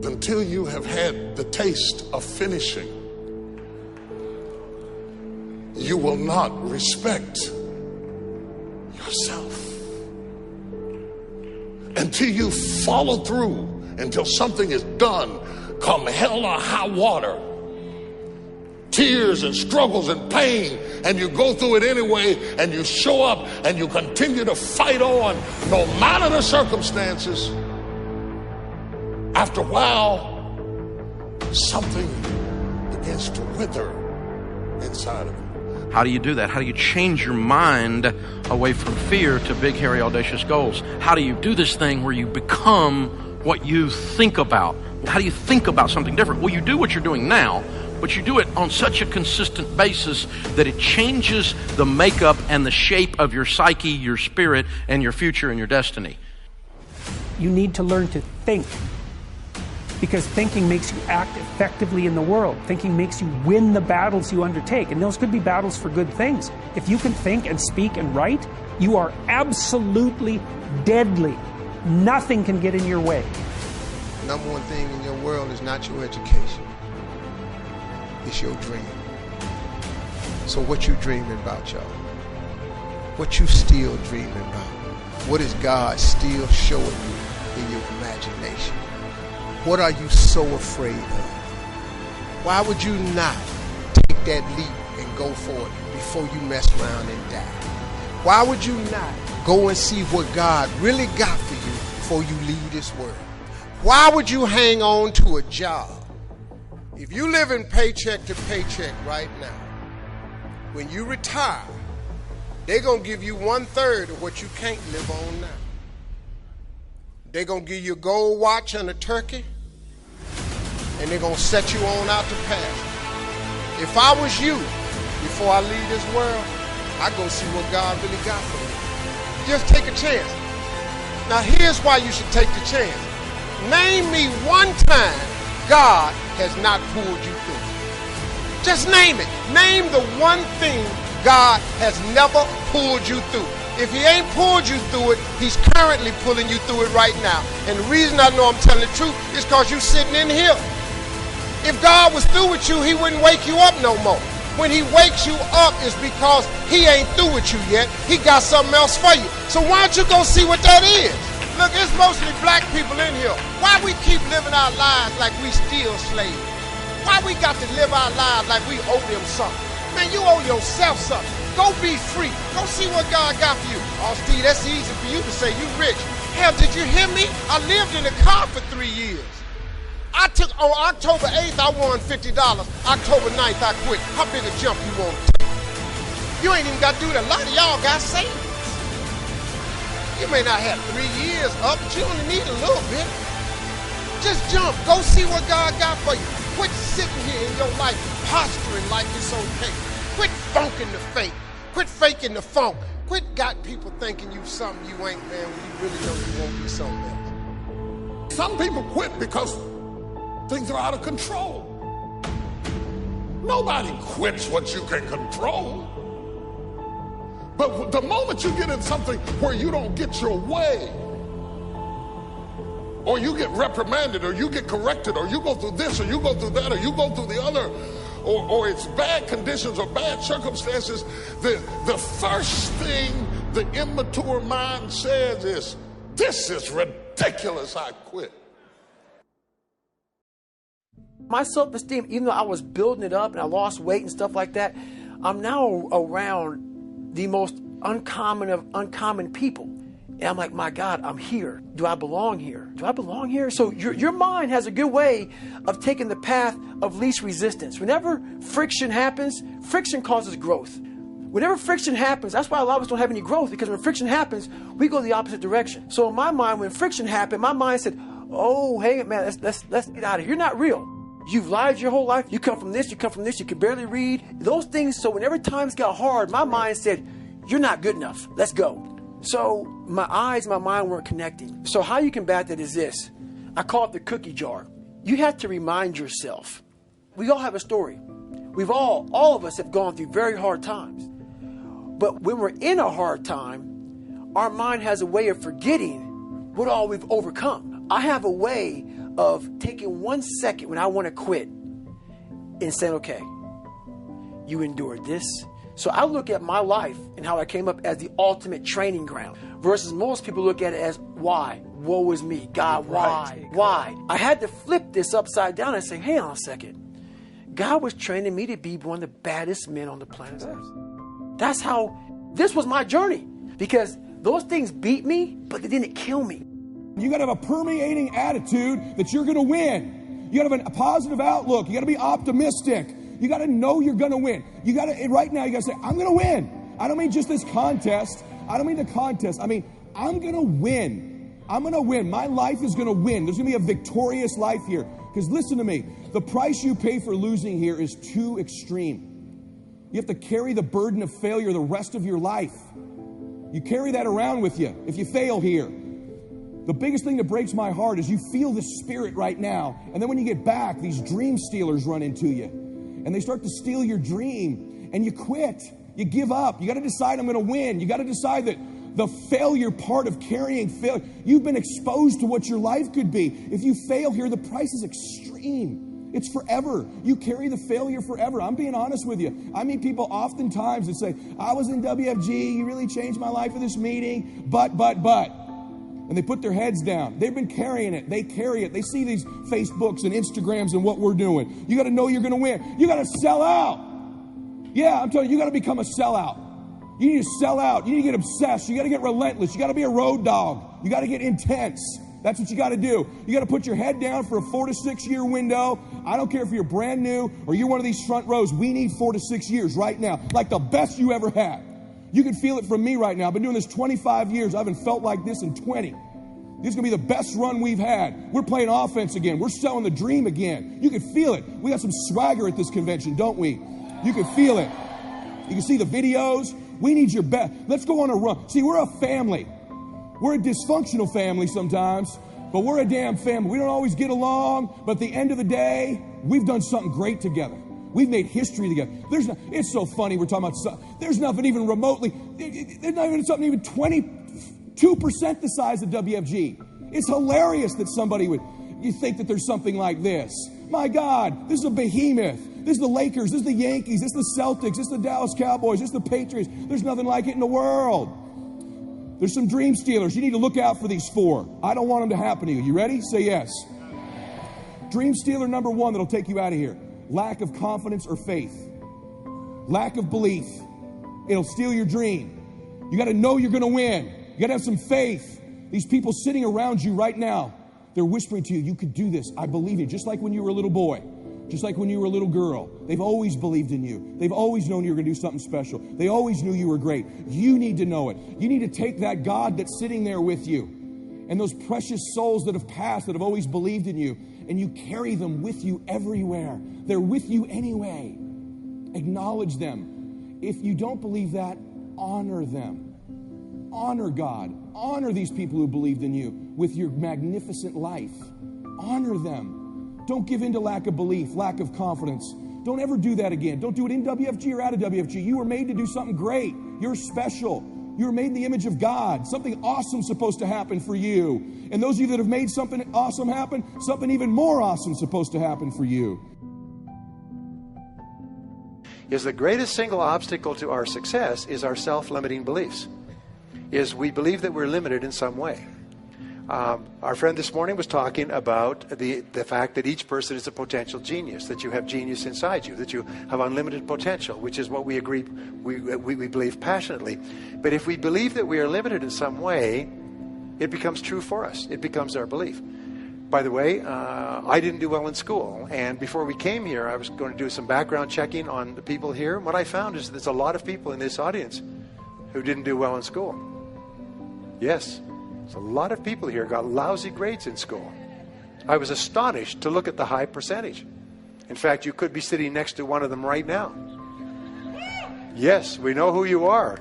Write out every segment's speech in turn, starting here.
until you have had the taste of finishing, you will not respect yourself. Until you follow through, until something is done, come hell or high water, tears and struggles and pain, and you go through it anyway, and you show up and you continue to fight on no matter the circumstances. After a while, something begins to wither inside of you. How do you do that? How do you change your mind away from fear to big, hairy, audacious goals? How do you do this thing where you become what you think about? How do you think about something different? Well, you do what you're doing now, but you do it on such a consistent basis that it changes the makeup and the shape of your psyche, your spirit, and your future and your destiny. You need to learn to think, because thinking makes you act effectively in the world. Thinking makes you win the battles you undertake, and those could be battles for good things. If you can think and speak and write, you are absolutely deadly. Nothing can get in your way. The number one thing in your world is not your education. It's your dream. So what you dreaming about, y'all? What you still dreaming about? What is God still showing you in your imagination? What are you so afraid of? Why would you not take that leap and go for it before you mess around and die? Why would you not go and see what God really got for you before you leave this world? Why would you hang on to a job? If you live in paycheck to paycheck right now, when you retire, they're going to give you 1/3 of what you can't live on now. They're going to give you a gold watch and a turkey, and they're going to set you on out to pasture. If I was you, before I leave this world, I'd go see what God really got for me. Just take a chance. Now here's why you should take the chance. Name me one time God has not pulled you through. Just name it. Name the one thing God has never pulled you through. If he ain't pulled you through it, he's currently pulling you through it right now. And the reason I know I'm telling the truth is because you're sitting in here. If God was through with you, he wouldn't wake you up no more. When he wakes you up, it's because he ain't through with you yet. He got something else for you. So why don't you go see what that is? Look, it's mostly black people in here. Why we keep living our lives like we still slaves? Why we got to live our lives like we owe them something? Man, you owe yourself something. Go be free. Go see what God got for you. Oh, Steve, that's easy for you to say. You rich. Hell, did you hear me? I lived in a car for 3 years. On October 8th, I won $50. October 9th, I quit. How big a jump you want to take? You ain't even got to do that. A lot of y'all got savings. You may not have 3 years up, but you only need a little bit. Just jump. Go see what God got for you. Quit sitting here in your life posturing like it's okay. Quit funking the fake. Quit faking the funk. Quit got people thinking you something you ain't, man, when you really know you won't be something else. Some people quit because things are out of control. Nobody quits what you can control. But the moment you get in something where you don't get your way, or you get reprimanded, or you get corrected, or you go through this, or you go through that, or you go through the other, or it's bad conditions or bad circumstances, the first thing the immature mind says is, this is ridiculous, I quit. My self-esteem, even though I was building it up and I lost weight and stuff like that, I'm now around the most uncommon of uncommon people. And I'm like, my God, I'm here. Do I belong here? Do I belong here? So your mind has a good way of taking the path of least resistance. Whenever friction happens, friction causes growth. Whenever friction happens, that's why a lot of us don't have any growth, because when friction happens, we go the opposite direction. So in my mind, when friction happened, my mind said, oh, hey, man, let's get out of here. You're not real. You've lied your whole life. You come from this, you come from this, you can barely read. Those things, so whenever times got hard, my mind said, you're not good enough. Let's go. So my eyes, my mind weren't connecting. So how you combat that is this. I call it the cookie jar. You have to remind yourself. We all have a story. All of us have gone through very hard times. But when we're in a hard time, our mind has a way of forgetting what all we've overcome. I have a way of taking 1 second when I want to quit and saying, okay, you endured this. So I look at my life and how I came up as the ultimate training ground versus most people look at it as why? Woe is me. God, why? Right. Why? I had to flip this upside down and say, hang on a second. God was training me to be one of the baddest men on the planet Earth. That's how, this was my journey. Because those things beat me, but they didn't kill me. You got to have a permeating attitude that you're going to win. You got to have a positive outlook. You got to be optimistic. You got to know you're going to win. You got to, right now, you got to say, I'm going to win. I don't mean just this contest. I don't mean the contest. I mean, I'm going to win. I'm going to win. My life is going to win. There's going to be a victorious life here. Because listen to me, the price you pay for losing here is too extreme. You have to carry the burden of failure the rest of your life. You carry that around with you if you fail here. The biggest thing that breaks my heart is you feel the spirit right now. And then when you get back, these dream stealers run into you. And they start to steal your dream. And you quit. You give up. You got to decide I'm going to win. You got to decide that the failure part of carrying failure, you've been exposed to what your life could be. If you fail here, the price is extreme. It's forever. You carry the failure forever. I'm being honest with you. I meet people oftentimes that say, I was in WFG. You really changed my life for this meeting. But. And they put their heads down. They've been carrying it. They carry it. They see these Facebooks and Instagrams and what we're doing. You got to know you're going to win. You got to sell out. Yeah, I'm telling you, you got to become a sellout. You need to sell out. You need to get obsessed. You got to get relentless. You got to be a road dog. You got to get intense. That's what you got to do. You got to put your head down for a 4 to 6 year window. I don't care if you're brand new or you're one of these front rows. We need 4 to 6 years right now, like the best you ever had. You can feel it from me right now. I've been doing this 25 years. I haven't felt like this in 20. This is going to be the best run we've had. We're playing offense again. We're selling the dream again. You can feel it. We got some swagger at this convention, don't we? You can feel it. You can see the videos. We need your best. Let's go on a run. See, we're a family. We're a dysfunctional family sometimes, but we're a damn family. We don't always get along, but at the end of the day, we've done something great together. We've made history together. It's so funny we're talking about, there's nothing even remotely, there's not even something even 22% the size of WFG. It's hilarious that somebody you think that there's something like this. My God, this is a behemoth. This is the Lakers, this is the Yankees, this is the Celtics, this is the Dallas Cowboys, this is the Patriots. There's nothing like it in the world. There's some dream stealers. You need to look out for these 4. I don't want them to happen to you. You ready? Say yes. Dream stealer number 1 that'll take you out of here. Lack of confidence or faith. Lack of belief. It'll steal your dream. You got to know you're going to win. You got to have some faith. These people sitting around you right now, they're whispering to you, you could do this. I believe you. Just like when you were a little boy. Just like when you were a little girl. They've always believed in you. They've always known you were going to do something special. They always knew you were great. You need to know it. You need to take that God that's sitting there with you and those precious souls that have passed, that have always believed in you, and you carry them with you everywhere. They're with you anyway. Acknowledge them. If you don't believe that, honor them. Honor God. Honor these people who believed in you with your magnificent life. Honor them. Don't give in to lack of belief, lack of confidence. Don't ever do that again. Don't do it in WFG or out of WFG. You were made to do something great. You're special. You were made in the image of God. Something awesome's supposed to happen for you. And those of you that have made something awesome happen, something even more awesome's supposed to happen for you. Is the greatest single obstacle to our success is our self-limiting beliefs. Is we believe that we're limited in some way. Our friend this morning was talking about the fact that each person is a potential genius, that you have genius inside you, that you have unlimited potential, which is what we agree, we believe passionately. But if we believe that we are limited in some way, it becomes true for us. It becomes our belief. By the way, I didn't do well in school, and before we came here, I was going to do some background checking on the people here. What I found is there's a lot of people in this audience who didn't do well in school. Yes. So a lot of people here got lousy grades in school. I was astonished to look at the high percentage. In fact, you could be sitting next to one of them right now. Yes, we know who you are.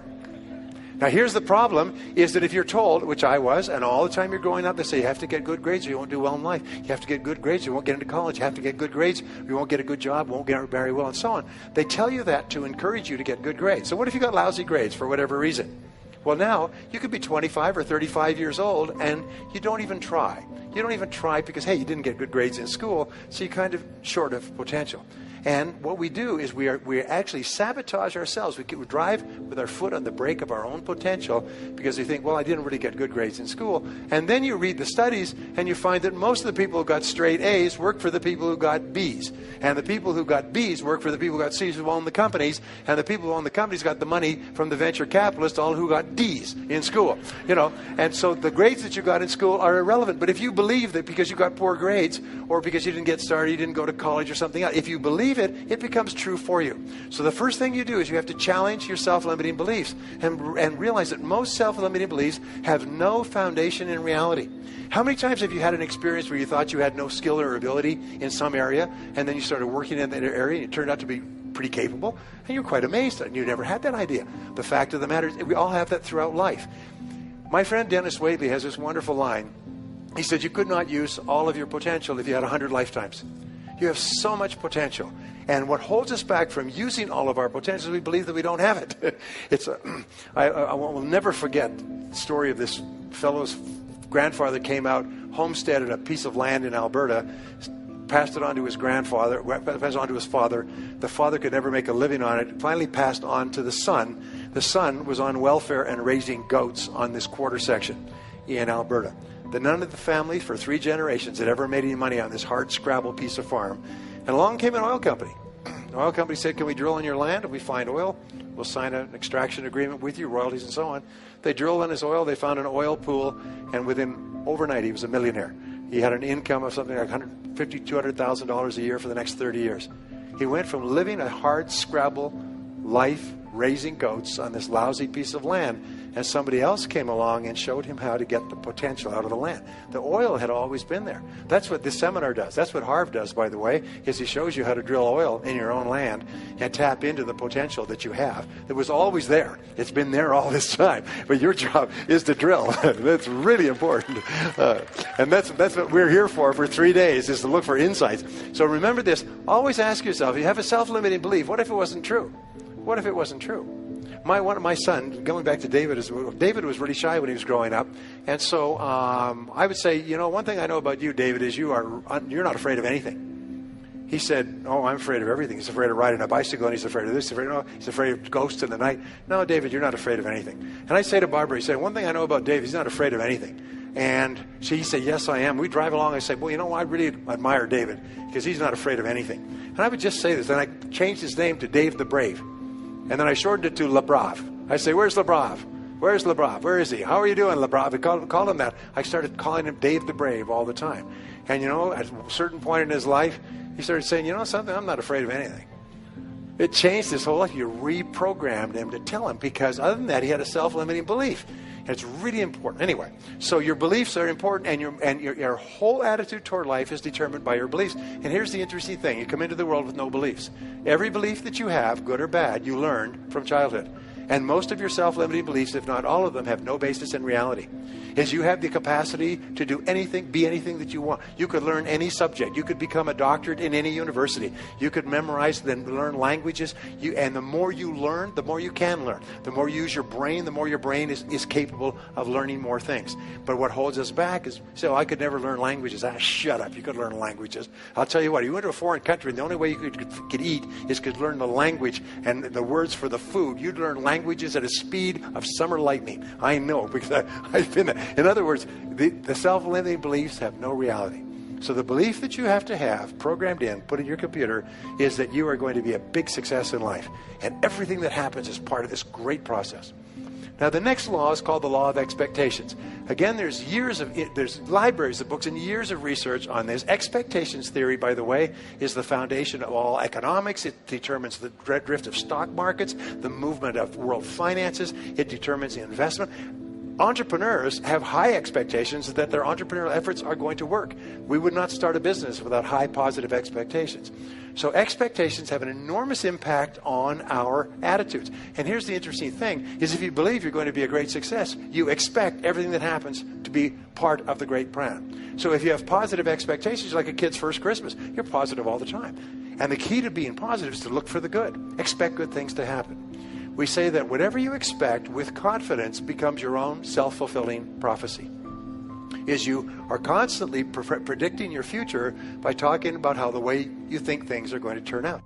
Now here's the problem, is that if you're told, which I was, and all the time you're growing up, they say you have to get good grades or you won't do well in life. You have to get good grades or you won't get into college. You have to get good grades or you won't get a good job, won't get very well, and so on. They tell you that to encourage you to get good grades. So what if you got lousy grades for whatever reason? Well, now, you could be 25 or 35 years old and you don't even try. You don't even try because, hey, you didn't get good grades in school, so you're kind of short of potential. And what we do is we actually sabotage ourselves. We drive with our foot on the brake of our own potential because we think, well, I didn't really get good grades in school. And then you read the studies and you find that most of the people who got straight A's work for the people who got B's. And the people who got B's work for the people who got C's who own the companies. And the people who own the companies got the money from the venture capitalists, all who got D's in school. You know, and so the grades that you got in school are irrelevant. But if you believe that because you got poor grades or because you didn't get started, you didn't go to college or something else, if you believe it becomes true for you. So the first thing you do is you have to challenge your self-limiting beliefs and realize that most self-limiting beliefs have no foundation in reality. How many times have you had an experience where you thought you had no skill or ability in some area, and then you started working in that area and it turned out to be pretty capable, and you're quite amazed and you never had that idea? The fact of the matter is we all have that throughout life. My friend Dennis Waitley has this wonderful line. He said, you could not use all of your potential if you had 100 lifetimes. You have so much potential. And what holds us back from using all of our potential is we believe that we don't have it. I will never forget the story of this fellow's grandfather came out, homesteaded a piece of land in Alberta, passed it on to his grandfather, passed it on to his father. The father could never make a living on it. Finally passed on to the son. The son was on welfare and raising goats on this quarter section in Alberta. None of the family for 3 generations had ever made any money on this hard scrabble piece of farm. And along came an oil company. The oil company said, can we drill on your land? If we find oil, we'll sign an extraction agreement with you, royalties and so on. They drilled on his oil. They found an oil pool. And within overnight, he was a millionaire. He had an income of something like $150,000, $200,000 a year for the next 30 years. He went from living a hard scrabble life, raising goats on this lousy piece of land, and somebody else came along and showed him how to get the potential out of the land. The oil had always been there. That's what this seminar does. That's what Harv does, by the way, is he shows you how to drill oil in your own land and tap into the potential that you have. It was always there. It's been there all this time. But your job is to drill. That's really important. And that's what we're here for 3 days, is to look for insights. So remember this. Always ask yourself, you have a self-limiting belief. What if it wasn't true? What if it wasn't true? My son, going back to David, David was really shy when he was growing up. And so I would say, one thing I know about you, David, is you're not afraid of anything. He said, oh, I'm afraid of everything. He's afraid of riding a bicycle, and he's afraid of this. He's afraid of ghosts in the night. No, David, you're not afraid of anything. And I say to Barbara, he said, one thing I know about David, he's not afraid of anything. And he said, yes, I am. We drive along. I say, well, I really admire David because he's not afraid of anything. And I would just say this. Then I changed his name to Dave the Brave. And then I shortened it to Le Brave. I say, where's Le Brave? Where's Le Brave? Where is he? How are you doing, Le Brave? I called him that. I started calling him Dave the Brave all the time. And, at a certain point in his life, he started saying, something, I'm not afraid of anything. It changed his whole life. You reprogrammed him to tell him, because other than that, he had a self-limiting belief. And it's really important. Anyway, so your beliefs are important, and your whole attitude toward life is determined by your beliefs. And here's the interesting thing. You come into the world with no beliefs. Every belief that you have, good or bad, you learned from childhood. And most of your self-limiting beliefs, if not all of them, have no basis in reality. Is you have the capacity to do anything, be anything that you want. You could learn any subject. You could become a doctorate in any university. You could memorize, then learn languages. And the more you learn, the more you can learn. The more you use your brain, the more your brain is capable of learning more things. But what holds us back is, I could never learn languages. Shut up. You could learn languages. I'll tell you what, you went to a foreign country, and the only way you could eat is to learn the language and the words for the food. You'd learn languages at a speed of summer lightning. I know, because I've been there. In other words, the self-limiting beliefs have no reality. So the belief that you have to have programmed in, put in your computer, is that you are going to be a big success in life. And everything that happens is part of this great process. Now, the next law is called the law of expectations. Again, there's libraries of books and years of research on this. Expectations theory, by the way, is the foundation of all economics. It determines the drift of stock markets, the movement of world finances. It determines the investment. Entrepreneurs have high expectations that their entrepreneurial efforts are going to work. We would not start a business without high positive expectations. So expectations have an enormous impact on our attitudes. And here's the interesting thing, is if you believe you're going to be a great success, you expect everything that happens to be part of the great plan. So if you have positive expectations, like a kid's first Christmas, you're positive all the time. And the key to being positive is to look for the good. Expect good things to happen. We say that whatever you expect with confidence becomes your own self-fulfilling prophecy. is you are constantly predicting your future by talking about how the way you think things are going to turn out.